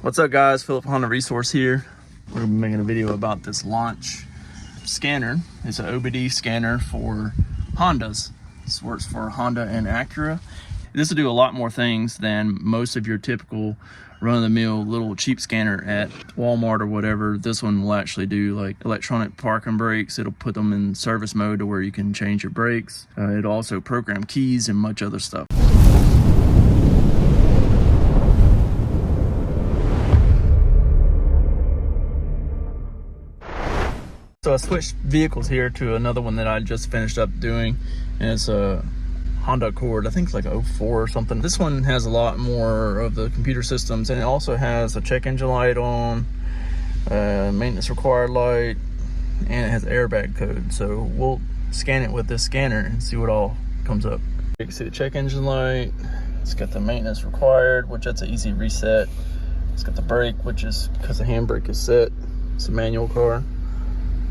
What's up guys, Philip Honda Resource here. We're gonna be making a video about this launch scanner. It's an OBD scanner for Hondas. This works for Honda and Acura. This will do a lot more things than most of your typical run-of-the-mill little cheap scanner at Walmart or whatever. This one will actually do like electronic parking brakes. It'll put them in service mode to where you can change your brakes. It'll also program keys and much other stuff. So I switched vehicles here to another one that I just finished up doing, and it's a Honda Accord. I think it's like a 04 or something. This one has a lot more of the computer systems, and it also has a check engine light on, maintenance required light, and it has airbag code. So we'll scan it with this scanner and see what all comes up. You can see the check engine light. It's got the maintenance required, which that's an easy reset. It's got the brake, which is because the handbrake is set. It's a manual car.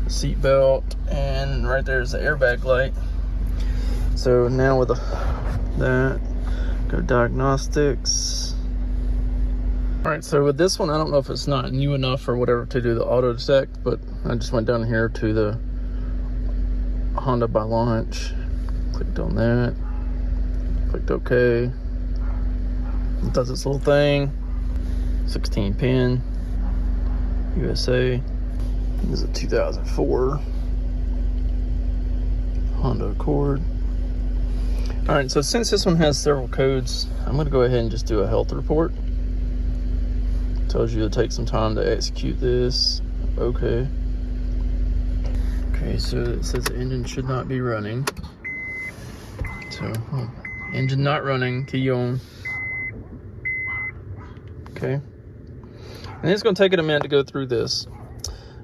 Seat belt, and right there's the airbag light. So now with that, go diagnostics. All right, so with this one, I don't know if it's not new enough or whatever to do the auto detect, but I just went down here to the Honda by launch, clicked on that, clicked OK. It does its little thing. 16 pin USA. This is a 2004 Honda Accord. All right, so since this one has several codes, I'm going to go ahead and just do a health report. It tells you to take some time to execute this. Okay. Okay, so it says the engine should not be running. So, engine not running, key on. Okay. And it's going to take it a minute to go through this.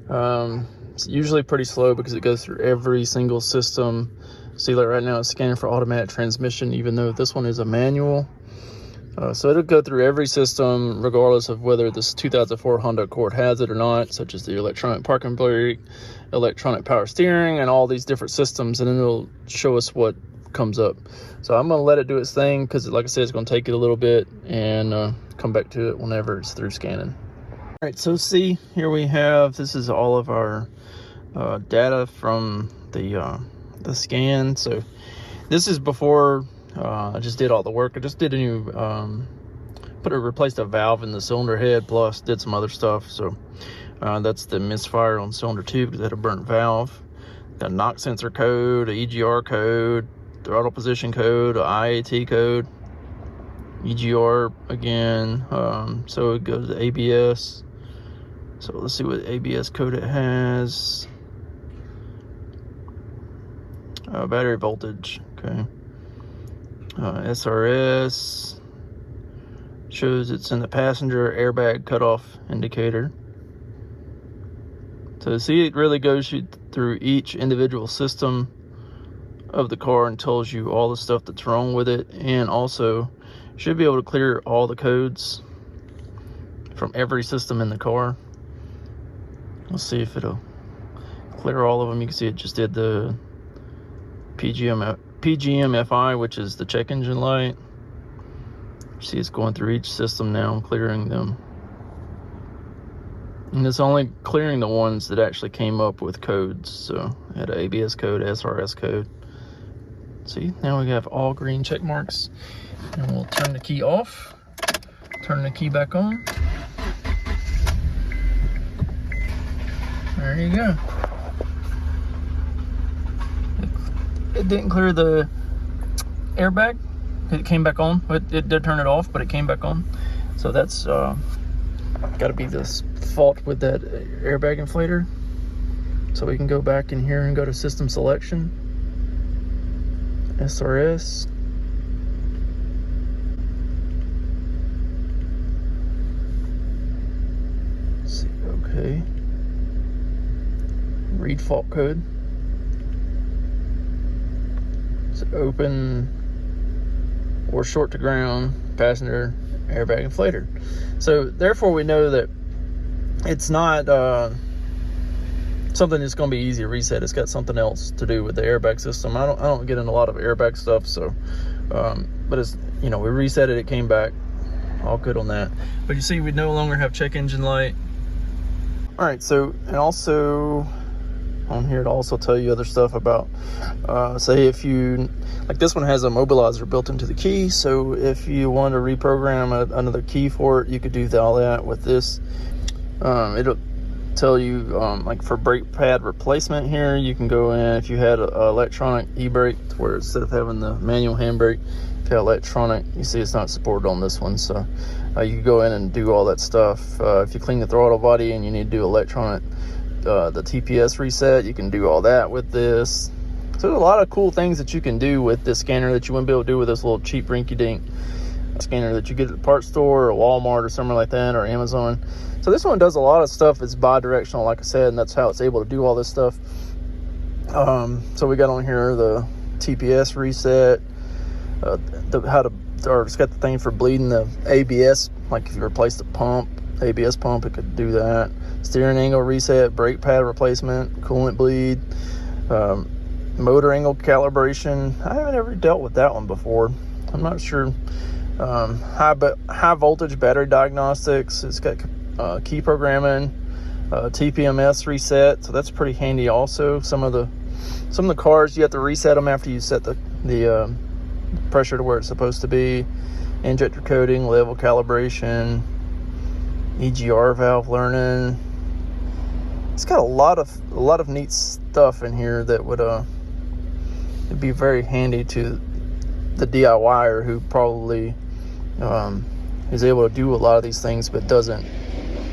It's usually pretty slow because it goes through every single system. See, like right now it's scanning for automatic transmission, even though this one is a manual. So it'll go through every system regardless of whether this 2004 Honda Accord has it or not, such as the electronic parking brake, electronic power steering, and all these different systems, and then it'll show us what comes up. So I'm going to let it do its thing because, like I said, it's going to take it a little bit, and come back to it whenever it's through scanning. All right, so see, here we have, this is all of our data from the scan. So this is before I just did all the work. I just did a new, replaced a valve in the cylinder head, plus did some other stuff. So that's the misfire on cylinder 2 because it had a burnt valve. Got a knock sensor code, a EGR code, throttle position code, a IAT code, EGR again. So it goes to ABS. So let's see what ABS code it has. Battery voltage, okay. SRS shows it's in the passenger airbag cutoff indicator. So see, it really goes you through each individual system of the car and tells you all the stuff that's wrong with it, and also should be able to clear all the codes from every system in the car. Let's see if it'll clear all of them. You can see it just did the PGM-FI, which is the check engine light. See, it's going through each system now, clearing them. And it's only clearing the ones that actually came up with codes. So it had an ABS code, SRS code. See, now we have all green check marks. And we'll turn the key off, turn the key back on. There you go. It didn't clear the airbag. It came back on. It did turn it off, but it came back on. So that's got to be this fault with that airbag inflator. So we can go back in here and go to system selection, SRS. Let's see, okay. Read fault code. It's open or short to ground passenger airbag inflator. So therefore we know that it's not something that's going to be easy to reset. It's got something else to do with the airbag system. I don't get in a lot of airbag stuff, so but it's, you know, we reset it, it came back. all good on that. But you see, we no longer have check engine light. All right, so, and also on here to also tell you other stuff about, say if you, like this one has a mobilizer built into the key, so if you want to reprogram another key for it, you could do all that with this. It'll tell you, like for brake pad replacement here, you can go in, if you had an electronic e-brake, where instead of having the manual handbrake, if you have electronic, you see it's not supported on this one, so you can go in and do all that stuff. If you clean the throttle body and you need to do electronic, the TPS reset, you can do all that with this. So there's a lot of cool things that you can do with this scanner that you wouldn't be able to do with this little cheap rinky-dink scanner that you get at the parts store or Walmart or somewhere like that, or Amazon. So this one does a lot of stuff. It's bi-directional, like I said, and that's how it's able to do all this stuff. So we got on here the TPS reset, it's got the thing for bleeding the ABS, like if you replace the pump, ABS pump, it could do that. Steering angle reset, brake pad replacement, coolant bleed, motor angle calibration. I haven't ever dealt with that one before. I'm not sure. High voltage battery diagnostics. It's got key programming, TPMS reset, so that's pretty handy. Also, some of the cars you have to reset them after you set the pressure to where it's supposed to be. Injector coding, level calibration, EGR valve learning. It's got a lot of neat stuff in here that would it'd be very handy to the DIYer who probably is able to do a lot of these things but doesn't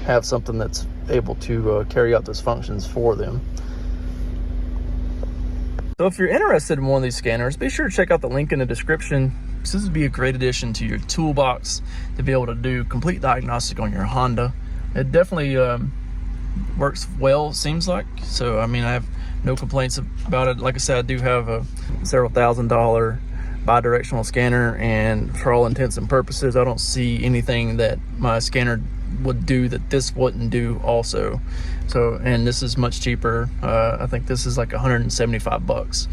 have something that's able to carry out those functions for them. So if you're interested in one of these scanners, be sure to check out the link in the description. This would be a great addition to your toolbox to be able to do complete diagnostic on your Honda. It definitely works well, seems like. So I mean, I have no complaints about it. Like I said, I do have a several $1,000 bi-directional scanner, and for all intents and purposes, I don't see anything that my scanner would do that this wouldn't do also. So, and this is much cheaper. I think this is like 175 bucks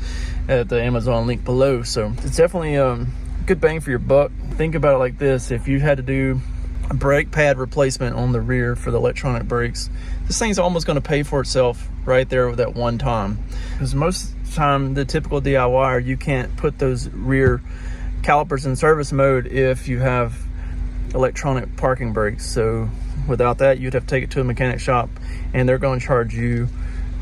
at the Amazon link below. So it's definitely good bang for your buck. Think about it like this: if you had to do a brake pad replacement on the rear for the electronic brakes, this thing's almost going to pay for itself right there with that one time. Because most of the time, the typical DIYer, you can't put those rear calipers in service mode if you have electronic parking brakes. So without that, you'd have to take it to a mechanic shop, and they're going to charge you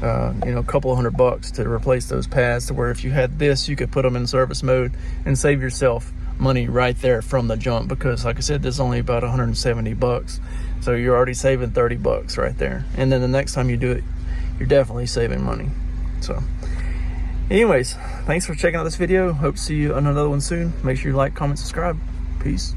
a couple of $100 to replace those pads, to where if you had this, you could put them in service mode and save yourself money right there from the jump. Because like I said, this is only about 170 bucks, so you're already saving 30 bucks right there. And then the next time you do it, you're definitely saving money. So anyways, thanks for checking out this video. Hope to see you on another one soon. Make sure you like, comment, subscribe. Peace.